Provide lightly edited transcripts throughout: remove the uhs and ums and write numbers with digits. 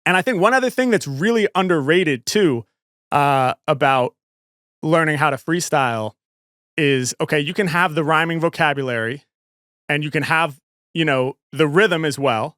And I think one other thing that's really underrated too, about learning how to freestyle is, okay, you can have the rhyming vocabulary and you can have, the rhythm as well.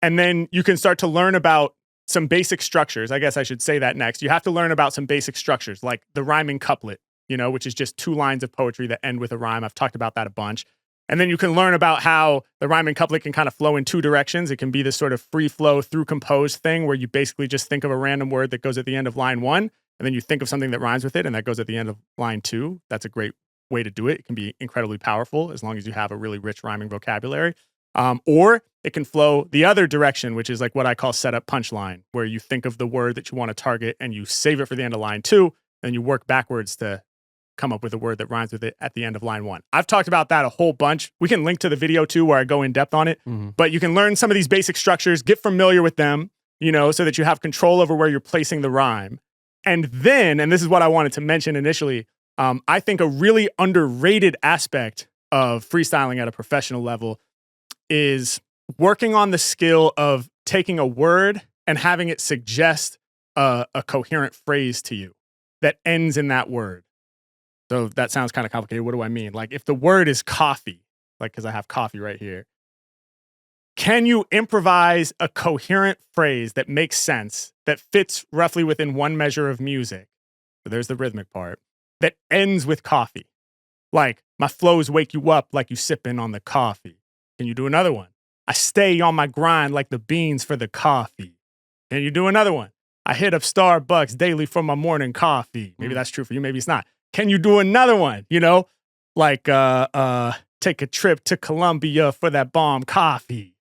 And then you can start to learn about some basic structures. I guess I should say that next. You have to learn about some basic structures, like the rhyming couplet, which is just 2 lines of poetry that end with a rhyme. I've talked about that a bunch. And then you can learn about how the rhyming couplet can kind of flow in 2 directions. It can be this sort of free flow through composed thing where you basically just think of a random word that goes at the end of line 1, and then you think of something that rhymes with it, and that goes at the end of line 2. That's a great way to do it. It can be incredibly powerful as long as you have a really rich rhyming vocabulary. Or it can flow the other direction, which is like what I call setup punchline, where you think of the word that you want to target and you save it for the end of line 2, and you work backwards to come up with a word that rhymes with it at the end of line 1. I've talked about that a whole bunch. We can link to the video too where I go in depth on it, but you can learn some of these basic structures, get familiar with them, so that you have control over where you're placing the rhyme. And then, and this is what I wanted to mention initially, I think a really underrated aspect of freestyling at a professional level is working on the skill of taking a word and having it suggest a coherent phrase to you that ends in that word. So that sounds kind of complicated. What do I mean? Like if the word is coffee, like because I have coffee right here, can you improvise a coherent phrase that makes sense, that fits roughly within 1 measure of music? So there's the rhythmic part that ends with coffee. Like my flows wake you up like you sipping on the coffee. Can you do another one? I stay on my grind like the beans for the coffee. Can you do another one? I hit up Starbucks daily for my morning coffee. Maybe that's true for you, maybe it's not. Can you do another one? Like take a trip to Colombia for that bomb coffee.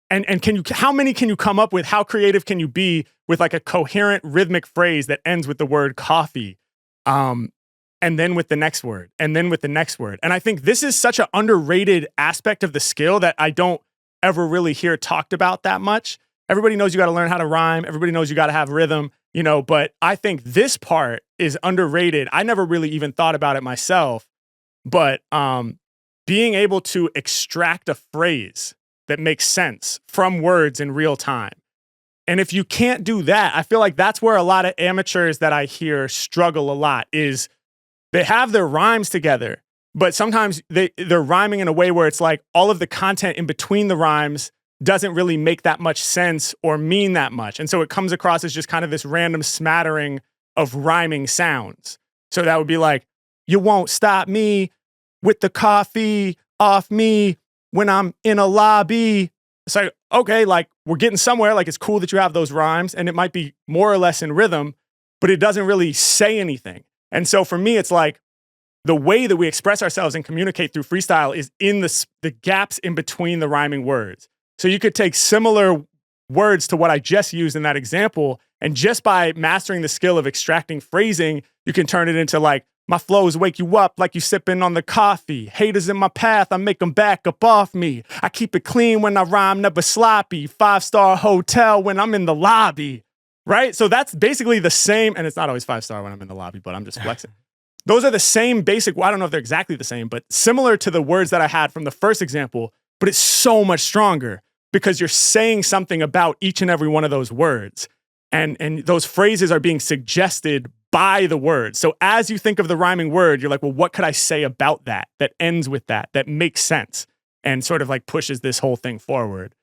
And how many can you come up with? How creative can you be with like a coherent rhythmic phrase that ends with the word coffee? And then with the next word, and then with the next word. And I think this is such an underrated aspect of the skill that I don't ever really hear talked about that much. Everybody knows you got to learn how to rhyme. Everybody knows you got to have rhythm, but I think this part is underrated. I never really even thought about it myself, but being able to extract a phrase that makes sense from words in real time. And if you can't do that, I feel like that's where a lot of amateurs that I hear struggle a lot is they have their rhymes together, but sometimes they're rhyming in a way where it's like all of the content in between the rhymes doesn't really make that much sense or mean that much. And so it comes across as just kind of this random smattering of rhyming sounds. So that would be like, you won't stop me with the coffee off me when I'm in a lobby. It's like, okay, like we're getting somewhere. Like it's cool that you have those rhymes and it might be more or less in rhythm, but it doesn't really say anything. And so for me, it's like the way that we express ourselves and communicate through freestyle is in the gaps in between the rhyming words. So you could take similar words to what I just used in that example, and just by mastering the skill of extracting phrasing, you can turn it into like, my flows wake you up like you sipping on the coffee. Haters in my path, I make them back up off me. I keep it clean when I rhyme, never sloppy. 5-star hotel when I'm in the lobby, right? So that's basically the same, and it's not always 5-star when I'm in the lobby, but I'm just flexing. Those are the same basic, well, I don't know if they're exactly the same, but similar to the words that I had from the first example, but it's so much stronger because you're saying something about each and every one of those words. And those phrases are being suggested by the word. So as you think of the rhyming word, you're like, well, what could I say about that ends with that makes sense and sort of like pushes this whole thing forward.